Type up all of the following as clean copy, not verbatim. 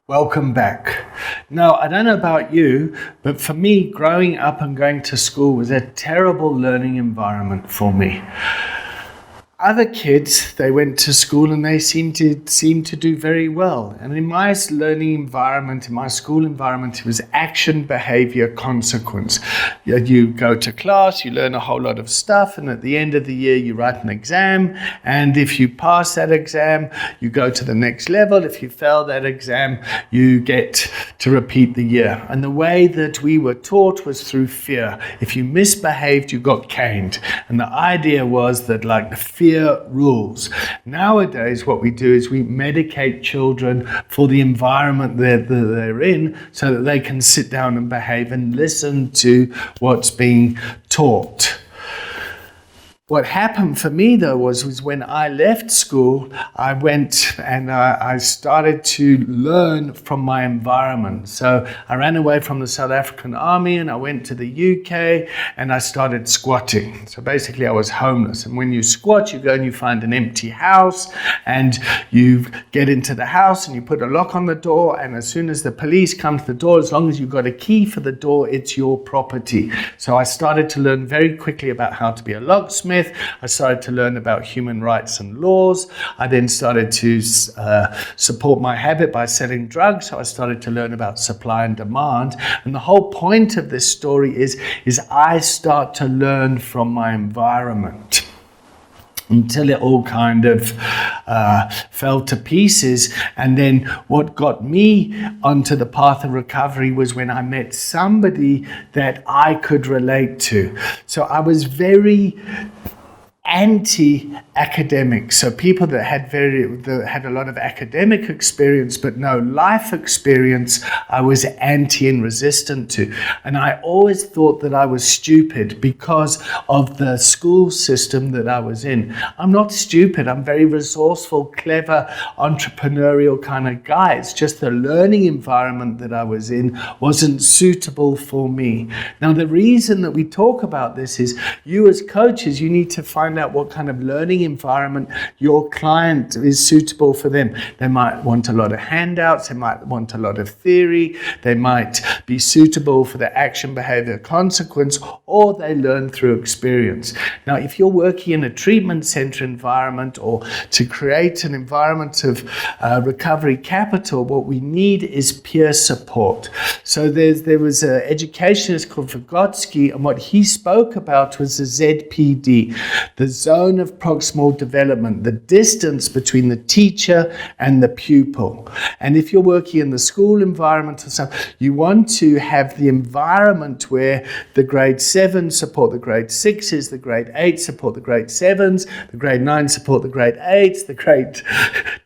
Welcome back. Now, I don't know about you, but for me, growing up and going to school was a terrible learning environment for me. Other kids, they went to school and they seemed to do very well. And in my learning environment, in my school environment, it was action, behavior, consequence. You go to class, you learn a whole lot of stuff, and at the end of the year, you write an exam. And if you pass that exam, you go to the next level. If you fail that exam, you get to repeat the year. And the way that we were taught was through fear. If you misbehaved, you got caned. And the idea was that the fear rules. Nowadays, what we do is we medicate children for the environment that they're in so that they can sit down and behave and listen to what's being taught. What happened for me, though, was when I left school, I went and I started to learn from my environment. So I ran away from the South African Army and I went to the UK and I started squatting. So basically I was homeless. And when you squat, you go and you find an empty house and you get into the house and you put a lock on the door. And as soon as the police come to the door, as long as you've got a key for the door, it's your property. So I started to learn very quickly about how to be a locksmith. I started to learn about human rights and laws. I then started to support my habit by selling drugs. So I started to learn about supply and demand. And the whole point of this story is I start to learn from my environment, until it all kind of fell to pieces. And then what got me onto the path of recovery was when I met somebody that I could relate to. So I was very anti-academic, so people that had a lot of academic experience but no life experience, I was anti and resistant to. And I always thought that I was stupid because of the school system that I was in. I'm not stupid. I'm very resourceful, clever, entrepreneurial kind of guy. It's just the learning environment that I was in wasn't suitable for me. Now, the reason that we talk about this is you as coaches, you need to find out what kind of learning environment your client is suitable for them. They might want a lot of handouts, they might want a lot of theory, they might be suitable for the action, behavior, consequence, or they learn through experience. Now, if you're working in a treatment center environment or to create an environment of recovery capital, what we need is peer support. So there was an educationist called Vygotsky, and what he spoke about was the ZPD, the zone of proximal development, the distance between the teacher and the pupil. And if you're working in the school environment or something, you want to have the environment where the grade 7s support the grade 6s, the grade 8s support the grade 7s, the grade 9s support the grade 8s, the grade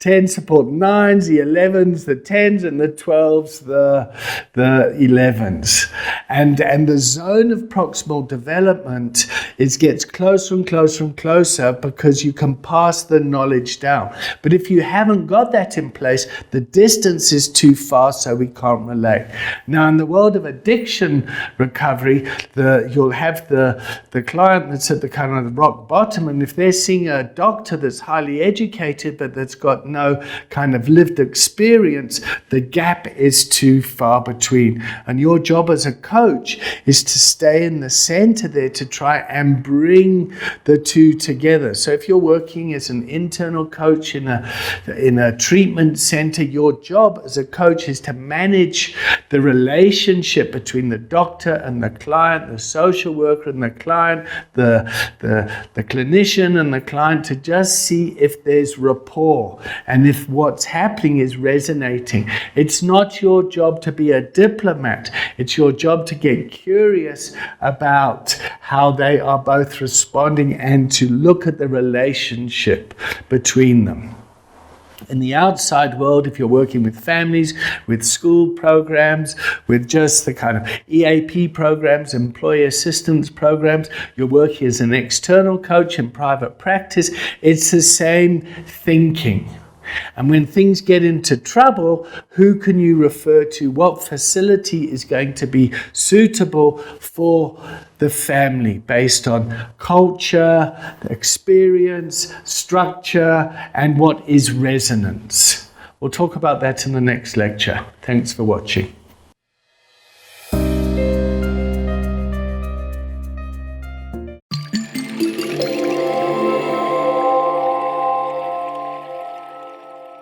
10 support 9s, the 11s, the 10s, and the 12s, the 11s. And the zone of proximal development gets closer and closer and closer because you can pass the knowledge down. But if you haven't got that in place, the distance is too far, so we can't relate. Now, in the world of addiction recovery, you'll have the client that's at the kind of rock bottom, and if they're seeing a doctor that's highly educated but that's got no kind of lived experience, the gap is too far between. And your job as a coach is to stay in the center there to try and bring the two together. So if you're working as an internal coach in a treatment center, your job as a coach is to manage the relationship between the doctor and the client, the social worker and the client, the clinician and the client, to just see if there's rapport and if what's happening is resonating. It's not your job to be a diplomat. It's your job to get curious about how they are both responding and to look at the relationship between them. In the outside world, if you're working with families, with school programs, with just the kind of EAP programs, employee assistance programs, you're working as an external coach in private practice, it's the same thinking. And when things get into trouble, who can you refer to? What facility is going to be suitable for the family based on culture, experience, structure, and what is resonance? We'll talk about that in the next lecture. Thanks for watching.